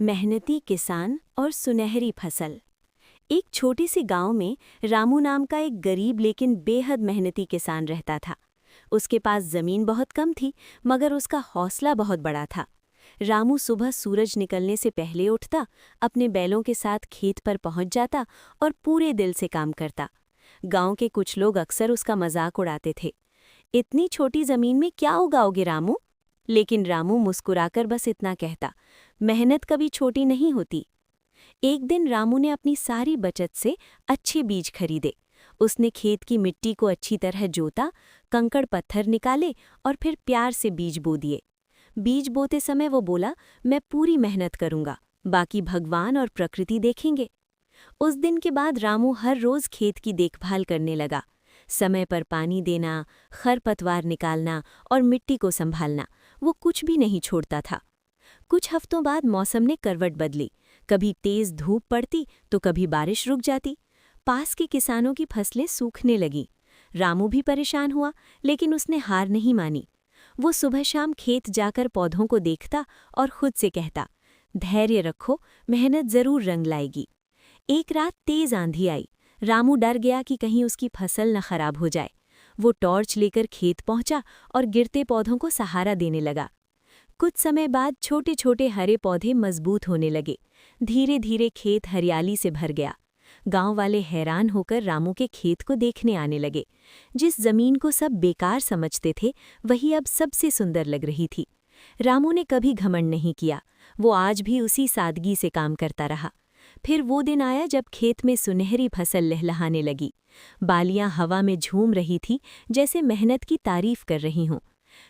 मेहनती किसान और सुनहरी फसल। एक छोटे से गांव में रामू नाम का एक गरीब लेकिन बेहद मेहनती किसान रहता था। उसके पास जमीन बहुत कम थी, मगर उसका हौसला बहुत बड़ा था। रामू सुबह सूरज निकलने से पहले उठता, अपने बैलों के साथ खेत पर पहुंच जाता और पूरे दिल से काम करता। गांव के कुछ लोग अक्सर उसका मजाक उड़ाते थे, इतनी छोटी जमीन में क्या उगाओगे रामू? लेकिन रामू मुस्कुराकर बस इतना कहता, मेहनत कभी छोटी नहीं होती। एक दिन रामू ने अपनी सारी बचत से अच्छे बीज खरीदे। उसने खेत की मिट्टी को अच्छी तरह जोता, कंकड़ पत्थर निकाले और फिर प्यार से बीज बो दिए। बीज बोते समय वो बोला, मैं पूरी मेहनत करूंगा, बाकी भगवान और प्रकृति देखेंगे। उस दिन के बाद रामू हर रोज खेत की देखभाल करने लगा। समय पर पानी देना, खरपतवार निकालना और मिट्टी को संभालना, वो कुछ भी नहीं छोड़ता था। कुछ हफ्तों बाद मौसम ने करवट बदली। कभी तेज धूप पड़ती तो कभी बारिश रुक जाती। पास के किसानों की फसलें सूखने लगीं। रामू भी परेशान हुआ, लेकिन उसने हार नहीं मानी। वो सुबह शाम खेत जाकर पौधों को देखता और खुद से कहता, धैर्य रखो, मेहनत जरूर रंग लाएगी। एक रात तेज आंधी आई। रामू डर गया कि कहीं उसकी फसल न खराब हो जाए। वो टॉर्च लेकर खेत पहुंचा और गिरते पौधों को सहारा देने लगा। कुछ समय बाद छोटे छोटे हरे पौधे मजबूत होने लगे। धीरे धीरे खेत हरियाली से भर गया। गांव वाले हैरान होकर रामू के खेत को देखने आने लगे। जिस जमीन को सब बेकार समझते थे, वही अब सबसे सुंदर लग रही थी। रामू ने कभी घमंड नहीं किया। वो आज भी उसी सादगी से काम करता रहा। फिर वो दिन आया जब खेत में सुनहरी फसल लहलहाने लगी। बालियां हवा में झूम रही थी, जैसे मेहनत की तारीफ कर रही हों।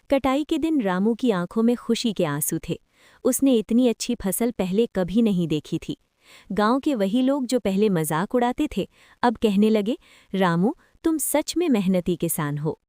कटाई के दिन रामू की आंखों में खुशी के आंसू थे। उसने इतनी अच्छी फसल पहले कभी नहीं देखी थी। गांव के वही लोग जो पहले मजाक उड़ाते थे, अब कहने लगे, रामू, तुम सच में मेहनती किसान हो।